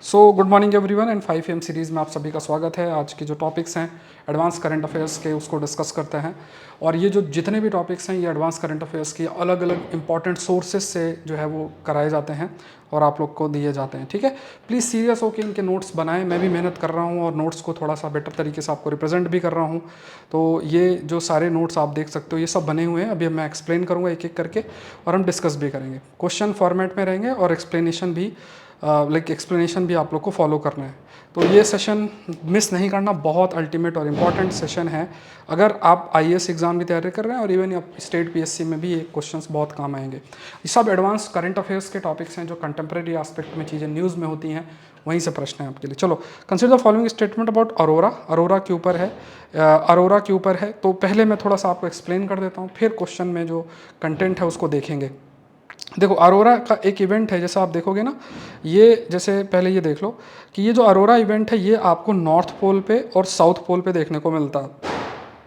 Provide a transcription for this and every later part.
Good morning everyone and 5 AM series में आप सभी का स्वागत है। आज के जो टॉपिक्स हैं एडवांस करंट अफेयर्स के, उसको डिस्कस करते हैं। और ये जो जितने भी टॉपिक्स हैं ये एडवांस करंट अफेयर्स की अलग अलग इंपॉर्टेंट सोर्सेज से जो है वो कराए जाते हैं और आप लोग को दिए जाते हैं। ठीक है, प्लीज़ सीरियस होकर इनके नोट्स बनाएं। मैं भी मेहनत कर रहा हूँ और नोट्स को थोड़ा सा बेटर तरीके से आपको रिप्रेजेंट भी कर रहा हूँ। तो ये जो सारे नोट्स आप देख सकते हो ये सब बने हुए हैं। अभी मैं एक्सप्लेन करूँगा एक एक करके और हम डिस्कस भी करेंगे। क्वेश्चन फॉर्मेट में रहेंगे और एक्सप्लेनेशन भी एक्सप्लेनेशन भी आप लोग को फॉलो करना है। तो ये सेशन मिस नहीं करना, बहुत अल्टीमेट और इम्पॉर्टेंट सेशन है। अगर आप IAS एग्ज़ाम की तैयारी कर रहे हैं और इवन आप स्टेट PSC में भी ये क्वेश्चंस बहुत काम आएंगे। ये सब एडवांस करंट अफेयर्स के टॉपिक्स हैं जो कंटेम्प्रेरी एस्पेक्ट में चीज़ें न्यूज़ में होती हैं, वहीं से प्रश्न है आपके लिए। चलो, consider the following statement about Arora. Arora के ऊपर है, अरोरा के ऊपर है। तो पहले मैं थोड़ा सा आपको एक्सप्लेन कर देता हूँ, फिर क्वेश्चन में जो कंटेंट है उसको देखेंगे। देखो, अरोरा का एक इवेंट है, जैसा आप देखोगे ना, ये जैसे पहले ये देख लो कि ये जो अरोरा इवेंट है ये आपको नॉर्थ पोल पे और साउथ पोल पे देखने को मिलता है।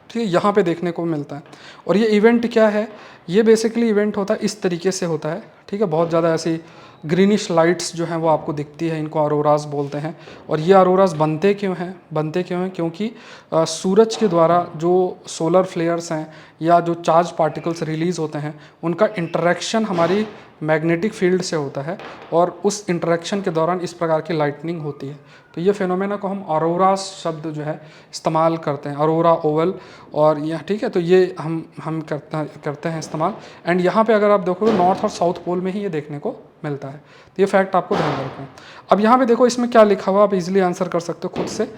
ठीक है, यहाँ पे देखने को मिलता है। और ये इवेंट क्या है, ये बेसिकली इवेंट होता है इस तरीके से होता है। ठीक है, बहुत ज़्यादा ऐसी ग्रीनिश लाइट्स जो हैं वो आपको दिखती है, इनको अरोरास बोलते हैं। और ये अरोरास बनते क्यों हैं क्योंकि सूरज के द्वारा जो सोलर फ्लेयर्स हैं या जो चार्ज पार्टिकल्स रिलीज़ होते हैं उनका इंटरेक्शन हमारी मैग्नेटिक फील्ड से होता है और उस इंटरेक्शन के दौरान इस प्रकार की लाइटनिंग होती है। तो ये फिनोमेना को हम अरोरा शब्द जो है इस्तेमाल करते हैं, अरोरा ओवल। और यह ठीक है, तो ये हम करते हैं इस्तेमाल। एंड यहाँ पे अगर आप देखोगे नॉर्थ और साउथ पोल में ही ये देखने को मिलता है। तो ये फैक्ट आपको ध्यान रखना है। अब यहाँ पे देखो इसमें क्या लिखा हुआ, आप इजीली आंसर कर सकते हो खुद से।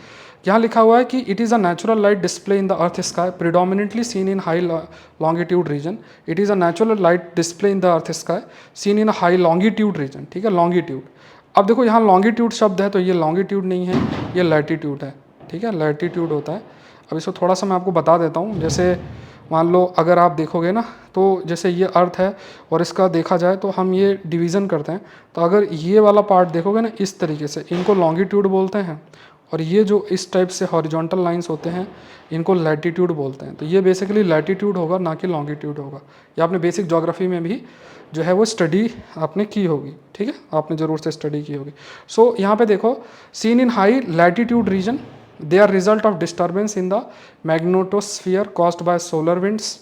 यहाँ लिखा हुआ है कि it is a natural light display in the earth sky predominantly seen in high longitude region. It is a natural light display in the earth sky seen in high longitude region. ठीक है, longitude. अब देखो यहाँ longitude शब्द है तो ये longitude नहीं है, ये लैटिट्यूड है। ठीक है, लैटिट्यूड होता है। अब इसको थोड़ा सा मैं आपको बता देता हूँ। जैसे मान लो अगर आप देखोगे ना, तो जैसे ये अर्थ है और इसका देखा जाए तो हम ये डिवीज़न करते हैं। तो अगर ये वाला पार्ट देखोगे ना इस तरीके से, इनको लॉन्गिट्यूड बोलते हैं। और ये जो इस टाइप से हॉरिजॉन्टल लाइंस होते हैं इनको लैटिट्यूड बोलते हैं। तो ये बेसिकली लैटिट्यूड होगा, ना कि लॉन्गिट्यूड होगा। ये आपने बेसिक ज्योग्राफी में भी जो है वो स्टडी आपने की होगी। ठीक है, आपने ज़रूर से स्टडी की होगी। सो यहाँ पे देखो, seen in high latitude region they are result of disturbance in the magnetosphere caused by solar winds.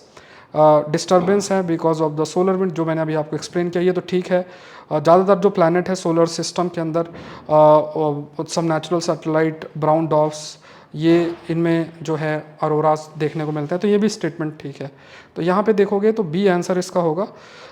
Disturbance है because of the solar wind, जो मैंने अभी आपको एक्सप्लेन किया। ये तो ठीक है। ज़्यादातर जो प्लैनेट है सोलर सिस्टम के अंदर, सब नेचुरल सैटेलाइट, ब्राउन डॉर्फ्स, ये इनमें जो है अरोरास देखने को मिलते हैं। तो ये भी स्टेटमेंट ठीक है। तो यहाँ पे देखोगे तो बी आंसर इसका होगा,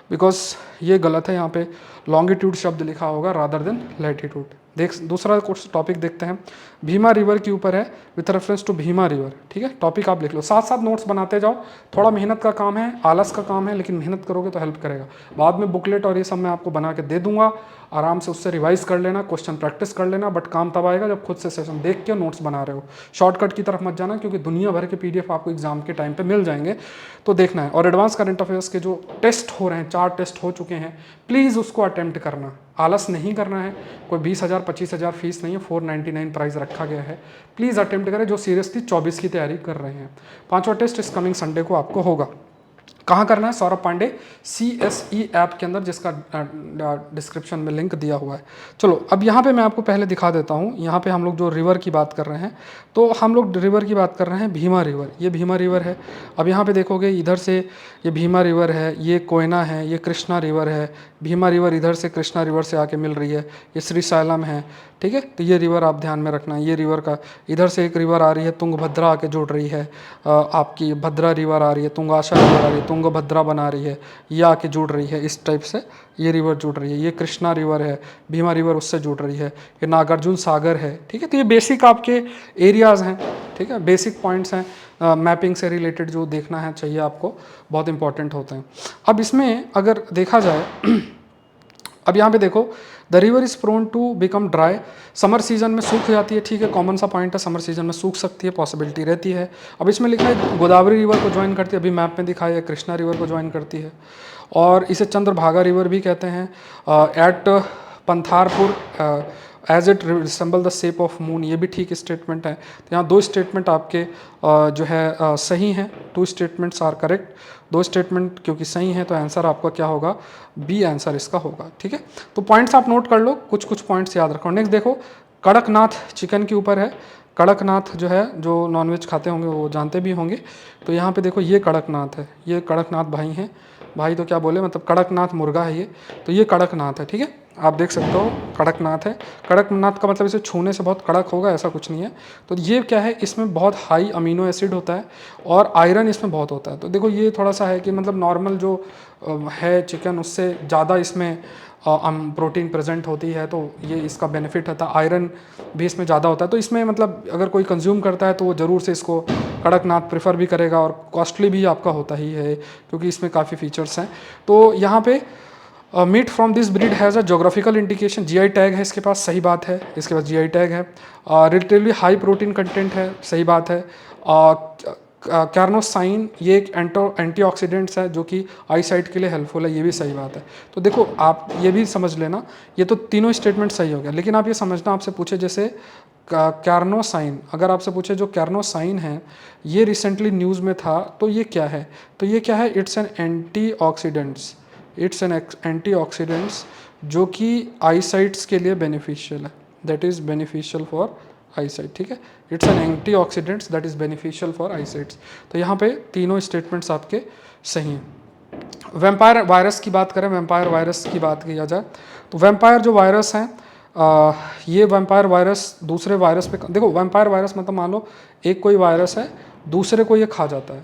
बिकॉज ये गलत है। यहाँ पे लॉन्गिट्यूड शब्द लिखा होगा रादर देन लैटिट्यूड। दूसरा टॉपिक देखते हैं। भीमा रिवर के ऊपर है, with reference to Bhima river. ठीक है, टॉपिक आप लिख लो, साथ साथ नोट्स बनाते जाओ। थोड़ा मेहनत का काम है, आलस का काम है, लेकिन मेहनत करोगे तो हेल्प करेगा। बाद में बुकलेट और ये सब मैं आपको बना के दे दूंगा, आराम से उससे रिवाइज कर लेना, क्वेश्चन प्रैक्टिस कर लेना। बट काम तब आएगा जब खुद से सेशन देख के नोट्स बना रहे हो। शॉर्टकट की तरफ मत जाना, क्योंकि दुनिया भर के PDF आपको एग्जाम के टाइम पे मिल जाएंगे, तो देखना है। और एडवांस करंट अफेयर्स के जो टेस्ट हो रहे हैं, 4 टेस्ट हो चुके हैं, प्लीज़ उसको अटेम्प्ट करना, आलस नहीं करना है। कोई 20,000 25,000 फीस नहीं है, 499 प्राइस रखा गया है। प्लीज़ अटेम्प्ट करें जो सीरियसली 24 की तैयारी कर रहे हैं। 5वां टेस्ट इस कमिंग संडे को आपको होगा। कहाँ करना है? सौरभ पांडे CSE ऐप के अंदर, जिसका डिस्क्रिप्शन में लिंक दिया हुआ है। चलो, अब यहाँ पे मैं आपको पहले दिखा देता हूँ। यहाँ पे हम लोग जो रिवर की बात कर रहे हैं, तो हम लोग रिवर की बात कर रहे हैं भीमा रिवर। ये भीमा रिवर है। अब यहाँ पे देखोगे इधर से ये भीमा रिवर है, ये कोयना है, ये कृष्णा रिवर है। भीमा रिवर इधर से कृष्णा रिवर से आके मिल रही है, ये श्रीशैलम है। ठीक है, तो ये रिवर आप ध्यान में रखना है। ये रिवर का इधर से एक रिवर आ रही है, तुंगभद्रा आके जुड़ रही है। आपकी भद्रा रिवर आ रही है, तुंगाशा रिवर आ रही है, तुंगभद्रा बना रही है, ये आके जुड़ रही है। इस टाइप से ये रिवर जुड़ रही है। ये कृष्णा रिवर है, भीमा रिवर उससे जुड़ रही है। ये नागार्जुन सागर है। ठीक है, तो ये बेसिक आपके एरियाज़ हैं। ठीक है, बेसिक पॉइंट्स हैं, मैपिंग से रिलेटेड जो देखना है चाहिए आपको, बहुत इंपॉर्टेंट होते हैं। अब इसमें अगर देखा जाए अब यहाँ पे देखो, the river is prone to become dry. Summer season में सूख जाती है। ठीक है, कॉमन सा पॉइंट है, समर सीजन में सूख सकती है, पॉसिबिलिटी रहती है। अब इसमें लिखा है गोदावरी रिवर को ज्वाइन करती है, अभी मैप में दिखाया है, कृष्णा रिवर को ज्वाइन करती है। और इसे चंद्रभागा रिवर भी कहते हैं। At Pandharpur as it resemble the shape of moon, ये भी ठीक स्टेटमेंट है। तो यहाँ 2 स्टेटमेंट आपके जो है सही हैं, 2 स्टेटमेंट्स आर करेक्ट। 2 स्टेटमेंट क्योंकि सही हैं तो आंसर आपका क्या होगा, बी आंसर इसका होगा। ठीक है, तो पॉइंट्स आप नोट कर लो, कुछ कुछ पॉइंट्स याद रखो। नेक्स्ट देखो, कड़कनाथ चिकन के ऊपर है। कड़कनाथ जो है, जो नॉनवेज खाते होंगे वो जानते भी होंगे। तो यहाँ पे देखो ये कड़कनाथ है, ये कड़कनाथ भाई हैं, भाई तो क्या बोले, मतलब कड़कनाथ मुर्गा है ये, तो ये कड़कनाथ है। ठीक है, आप देख सकते हो कड़कनाथ है। कड़कनाथ का मतलब इसे छूने से बहुत कड़क होगा ऐसा कुछ नहीं है। तो ये क्या है, इसमें बहुत हाई अमीनो एसिड होता है और आयरन इसमें बहुत होता है। तो देखो ये थोड़ा सा है कि मतलब नॉर्मल जो है चिकन उससे ज़्यादा इसमें प्रोटीन प्रेजेंट होती है, तो ये इसका बेनिफिट है। आयरन भी इसमें ज़्यादा होता है, तो इसमें मतलब अगर कोई कंज्यूम करता है तो वो ज़रूर से इसको कड़कनाथ प्रेफर भी करेगा, और कॉस्टली भी आपका होता ही है क्योंकि इसमें काफ़ी फीचर्स हैं। तो यहाँ पे meat from this breed has a geographical indication, GI tag है इसके पास, सही बात है, इसके पास जीआई टैग है। रिलेटिवली हाई प्रोटीन कंटेंट है, सही बात है। कैर्नोसाइन ये एक एंटीऑक्सीडेंट्स है जो कि आई साइट के लिए हेल्पफुल है, ये भी सही बात है। तो देखो आप ये भी समझ लेना, ये तो तीनों स्टेटमेंट सही हो गया, लेकिन आप ये समझना, आपसे पूछे जैसे कैर्नोसाइन, अगर आपसे पूछे जो कैर्नोसाइन है ये रिसेंटली न्यूज़ में था, तो ये क्या है, तो ये क्या है, it's an antioxidants, it's an antioxidants जो कि आईसाइट्स के लिए बेनिफिशियल है, that is beneficial for eyesight. ठीक है, it's an antioxidants that is beneficial for eyesights. तो यहाँ पे तीनों स्टेटमेंट्स आपके सही हैं। वैम्पायर वायरस की बात करें, वैम्पायर वायरस की बात किया जाए तो वैम्पायर जो वायरस हैं, ये वैम्पायर वायरस दूसरे वायरस पे, देखो वैम्पायर वायरस मतलब मान लो एक कोई वायरस है, दूसरे को ये खा जाता है,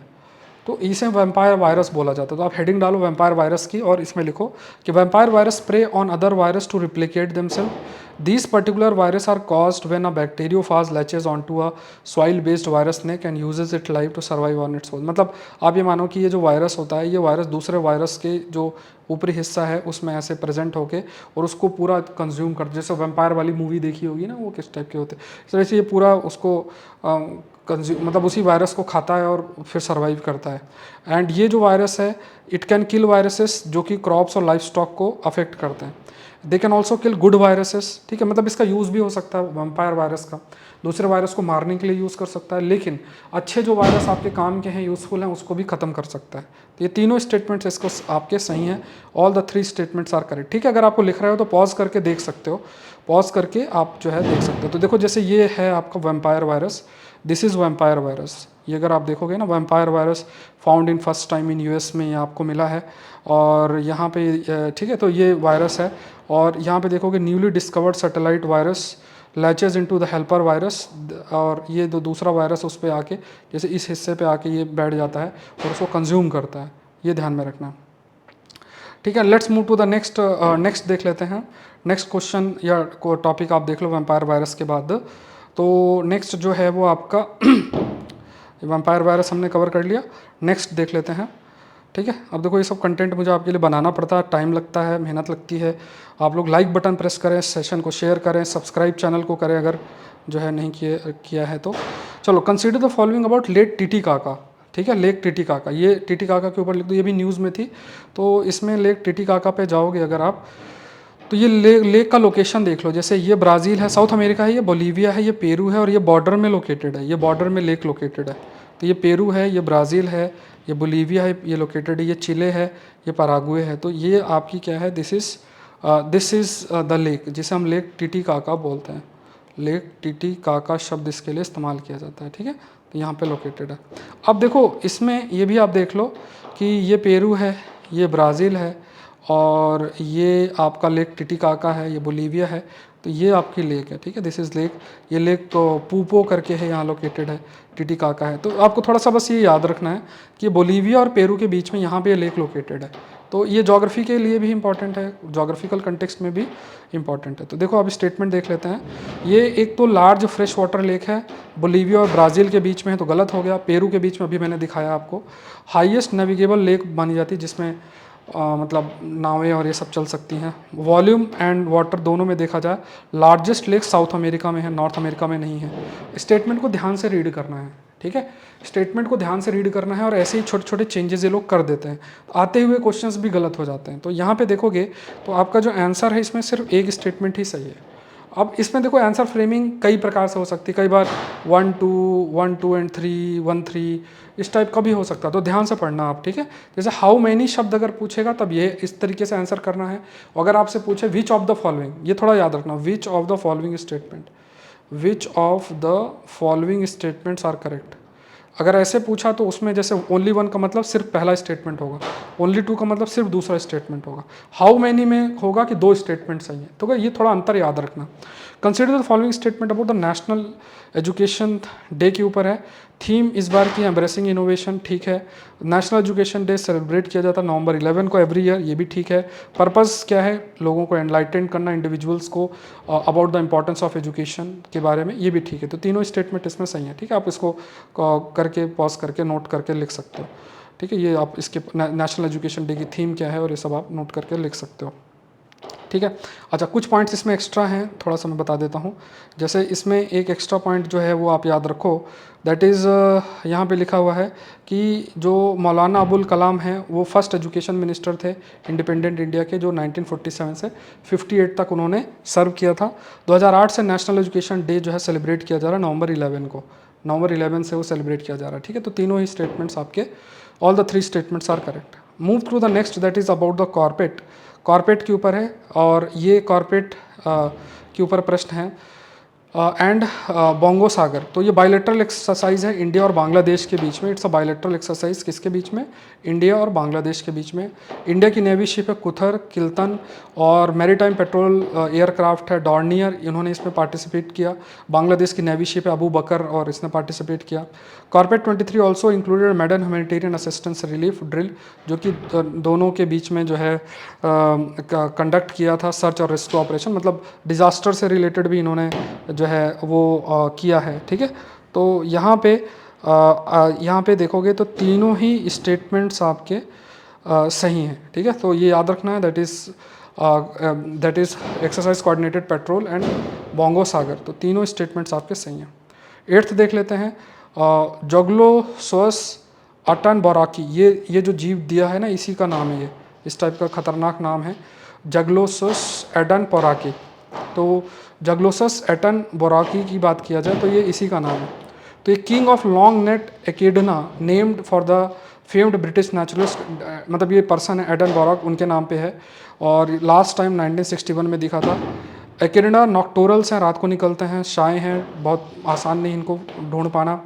तो इसे वैम्पायर वायरस बोला जाता है। तो आप हेडिंग डालो वैम्पायर वायरस की और इसमें लिखो कि vampire virus prey on other virus to replicate themselves. These particular virus are caused when a bacteriophage latches on to a soil based virus neck and uses it life to survive on its own. मतलब आप ये मानो कि ये जो virus होता है, ये वायरस दूसरे वायरस के जो ऊपरी हिस्सा है उसमें ऐसे प्रेजेंट होके और उसको पूरा कंज्यूम कर, जैसे वैम्पायर वाली मूवी देखी होगी ना, वो किस टाइप के होते हैं, इस तरह से ये पूरा उसको कंज्यूम, मतलब उसी वायरस को खाता है और फिर सर्वाइव करता है। एंड ये जो वायरस है, इट कैन किल वायरसेस जो कि क्रॉप्स और लाइफ स्टॉक को अफेक्ट करते हैं। They can also kill good viruses. ठीक है, मतलब इसका यूज़ भी हो सकता है वैम्पायर वायरस का, दूसरे वायरस को मारने के लिए यूज़ कर सकता है, लेकिन अच्छे जो वायरस आपके काम के हैं, यूज़फुल हैं, उसको भी ख़त्म कर सकता है। तो ये तीनों स्टेटमेंट्स इसको आपके सही हैं, all the 3 statements are correct. ठीक है, अगर आपको लिख रहे हो तो पॉज करके देख सकते हो, पॉज करके आप जो है देख सकते हो। तो देखो जैसे ये है आपका vampire virus, this is vampire virus, ये अगर आप देखोगे ना, vampire virus found in first time in US में ये आपको मिला है, और यहाँ पे ठीक है, तो ये वायरस है। और यहाँ पे देखोगे newly discovered satellite virus latches into the helper virus, और ये जो दूसरा वायरस उस पर आके, जैसे इस हिस्से पे आके ये बैठ जाता है और उसको कंज्यूम करता है, ये ध्यान में रखना। ठीक है, let's move to the next, next देख लेते हैं। नेक्स्ट क्वेश्चन या टॉपिक आप देख लो वैम्पायर वायरस के बाद। तो नेक्स्ट जो है वो आपका वैम्पायर वायरस हमने कवर कर लिया, नेक्स्ट देख लेते हैं। ठीक है, अब देखो ये सब कंटेंट मुझे आपके लिए बनाना पड़ता है, टाइम लगता है, मेहनत लगती है। आप लोग लाइक बटन प्रेस करें, सेशन को शेयर करें, सब्सक्राइब चैनल को करें अगर जो है नहीं किया है तो। चलो, consider the following about lake Titicaca. ठीक है, लेक टिटिकाका, ये टिटिकाका के ऊपर लिख दो, ये भी न्यूज़ में थी। तो इसमें लेक टिटिकाका पे जाओगे अगर आप, तो ये लेक का लोकेशन देख लो। जैसे ये ब्राज़ील है, साउथ अमेरिका है, ये बोलीविया है, ये पेरू है, और ये बॉर्डर में लोकेटेड है, ये बॉर्डर में लेक लोकेटेड है। तो ये पेरू है, ये ब्राज़ील है, ये बोलीविया है, ये लोकेटेड है, ये चिले है, ये पराग्वे है। तो ये आपकी क्या है, दिस इज़ द लेक, जिसे हम लेक टिटिकाका बोलते हैं। लेक टिटिकाका शब्द इसके लिए इस्तेमाल किया जाता है। ठीक है, तो यहाँ पे लोकेटेड है। अब देखो इसमें ये भी आप देख लो कि ये पेरू है, ये ब्राज़ील है, और ये आपका लेक टिटिकाका है, ये बोलीविया है। तो ये आपकी लेक है। ठीक है, दिस इज़ लेक, ये लेक तो पूपो करके है, यहाँ लोकेटेड है, टिटिकाका है। तो आपको थोड़ा सा बस ये याद रखना है कि बोलीविया और पेरू के बीच में यहाँ पे ये लेक लोकेटेड है। तो ये ज्योग्राफी के लिए भी इंपॉर्टेंट है, ज्योग्राफिकल कंटेक्स्ट में भी इंपॉर्टेंट है। तो देखो अब स्टेटमेंट देख लेते हैं। ये एक तो लार्ज फ्रेश वाटर लेक है, बोलीविया और ब्राज़ील के बीच में है तो गलत हो गया। पेरू के बीच में अभी मैंने दिखाया आपको। हाईएस्ट नेविगेबल लेक मानी जाती है, जिसमें मतलब नावें और ये सब चल सकती हैं। वॉल्यूम एंड वाटर दोनों में देखा जाए, लार्जेस्ट लेक साउथ अमेरिका में है, नॉर्थ अमेरिका में नहीं है। स्टेटमेंट को ध्यान से रीड करना है। ठीक है, स्टेटमेंट को ध्यान से रीड करना है, और ऐसे ही छोटे छोटे चेंजेस ये लोग कर देते हैं, आते हुए क्वेश्चंस भी गलत हो जाते हैं। तो यहाँ पे देखोगे तो आपका जो आंसर है इसमें सिर्फ एक स्टेटमेंट ही सही है। अब इसमें देखो आंसर फ्रेमिंग कई प्रकार से हो सकती है, कई बार 1 2 1 2 एंड 3 1 3 इस टाइप का भी हो सकता है, तो ध्यान से पढ़ना आप, ठीक है। जैसे हाउ मैनी शब्द अगर पूछेगा तब ये इस तरीके से आंसर करना है। अगर आपसे पूछे विच ऑफ द फॉलोइंग, ये थोड़ा याद रखना, which of the following statement, which of the following statements are correct. अगर ऐसे पूछा तो उसमें जैसे ओनली वन का मतलब सिर्फ पहला स्टेटमेंट होगा, ओनली टू का मतलब सिर्फ दूसरा स्टेटमेंट होगा, हाउ मैनी में होगा कि दो स्टेटमेंट सही है। तो ये थोड़ा अंतर याद रखना। Consider the following statement about the national education day के ऊपर है। थीम इस बार की एम्ब्रेसिंग इनोवेशन, ठीक है। नेशनल एजुकेशन डे सेलिब्रेट किया जाता है नवंबर 11 को एवरी ईयर, ये भी ठीक है। पर्पस क्या है, लोगों को एनलाइटेंड करना, इंडिविजुअल्स को about the importance of education के बारे में, ये भी ठीक है। तो तीनों स्टेटमेंट इसमें सही है, ठीक है। आप इसको करके पॉज करके नोट करके लिख सकते हो, ठीक है। ये आप इसके नेशनल एजुकेशन डे की थीम क्या है और ये सब आप नोट करके लिख सकते हो, ठीक है। अच्छा, कुछ पॉइंट्स इसमें एक्स्ट्रा हैं, थोड़ा सा मैं बता देता हूँ। जैसे इसमें एक एक्स्ट्रा पॉइंट जो है वो आप याद रखो, दैट इज़ यहाँ पे लिखा हुआ है कि जो मौलाना अबुल कलाम हैं वो फर्स्ट एजुकेशन मिनिस्टर थे इंडिपेंडेंट इंडिया के, जो 1947 से 58 तक उन्होंने सर्व किया था। 2008 से नेशनल एजुकेशन डे जो है सेलिब्रेट किया जा रहा है नवंबर 11 को, नवंबर 11 से वो सेलिब्रेट किया जा रहा है, ठीक है। तो तीनों ही स्टेटमेंट्स आपके, all the three statements are correct. Move through the next, that is about the corporate, corporate के ऊपर है, और ये कॉर्पोरेट के ऊपर प्रश्न है। एंड बोंगो सागर, तो ये बायलैटरल एक्सरसाइज है इंडिया और बांग्लादेश के बीच में। इट्स अ बायलैटरल एक्सरसाइज, किसके बीच में, इंडिया और बांग्लादेश के बीच में। इंडिया की नेवी शिप है कुथर, किल्तन, और मैरीटाइम पेट्रोल एयरक्राफ्ट है डॉर्नियर, इन्होंने इसमें पार्टिसिपेट किया। बांग्लादेश की नेवी शिप है अबू बकर और इसने पार्टिसिपेट किया। Corporate 23 also included maiden humanitarian assistance relief drill, जो कि दोनों के बीच में जो है कंडक्ट किया था सर्च और रेस्क्यू ऑपरेशन, मतलब डिजास्टर से रिलेटेड भी इन्होंने जो है वो किया है, ठीक है। तो यहाँ पे देखोगे तो तीनों ही स्टेटमेंट्स आपके सही हैं, ठीक है। तो ये याद रखना है, that is exercise coordinated patrol and Bongo Sagar, तो तीनों स्टेटमेंट्स आपके सही हैं। 8th देख लेते हैं, जोग्लोसोस अटन बोराकी, ये जो जीव दिया है ना, इसी का नाम है, ये इस टाइप का खतरनाक नाम है, जगलोसस एडन पोराकी। तो जगलोसस एटन बोराकी की बात किया जाए तो ये इसी का नाम है। तो ये king of long net echidna, named for the famed British naturalist, मतलब ये पर्सन है एडन बोराक, उनके नाम पे है, और लास्ट टाइम 1961 में दिखा था। एकेडना नॉक्टोरल्स हैं, रात को निकलते हैं, शाय हैं, बहुत आसान नहीं इनको ढूंढ पाना।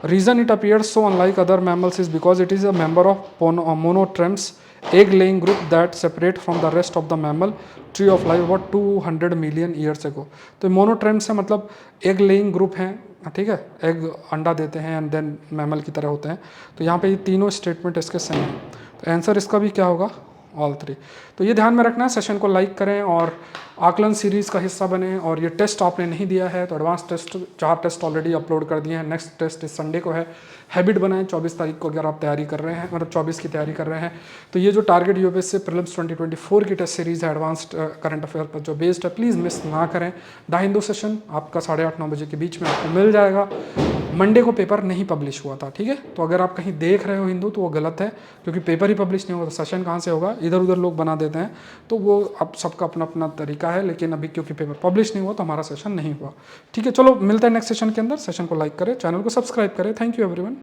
Reason it appears so unlike other mammals is because it is a member of monotremes egg laying group that separate from the rest of the mammal tree of life about 200 million years ago। तो मोनोट्रेम्स है, मतलब egg laying group हैं, ठीक है, egg अंडा देते हैं and then mammal की तरह होते हैं। तो यहाँ पे ये तीनों स्टेटमेंट इसके सही हैं, तो आंसर इसका भी क्या होगा, ऑल थ्री। तो ये ध्यान में रखना है, सेशन को लाइक करें और आकलन सीरीज़ का हिस्सा बने। और ये टेस्ट आपने नहीं दिया है तो advance test 4 test already upload कर दिए हैं, नेक्स्ट टेस्ट इस संडे को है। हैबिट बनाएं, 24 तारीख को अगर आप तैयारी कर रहे हैं, मतलब 24 की तैयारी कर रहे हैं, तो ये जो टारगेट यूपीएससी प्रीलिम्स 2024 की टेस्ट सीरीज़ है एडवांस्ड करंट अफेयर पर जो बेस्ड है, प्लीज़ मिस ना करें। द हिंदू सेशन आपका 8:30-9 बजे के बीच में आपको मिल जाएगा। मंडे को पेपर नहीं पब्लिश हुआ था, ठीक है। तो अगर आप कहीं देख रहे हो हिंदू तो वो गलत है, क्योंकि पेपर ही पब्लिश नहीं होगा तो सेशन कहाँ से होगा, इधर उधर लोग बना देते हैं। तो वो अब सबका अपना अपना तरीका है, लेकिन अभी क्योंकि पेपर पब्लिश नहीं हुआ तो हमारा सेशन नहीं हुआ, ठीक है। चलो मिलते हैं नेक्स्ट सेशन के अंदर। सेशन को लाइक करें, चैनल को सब्सक्राइब करें। Thank you everyone.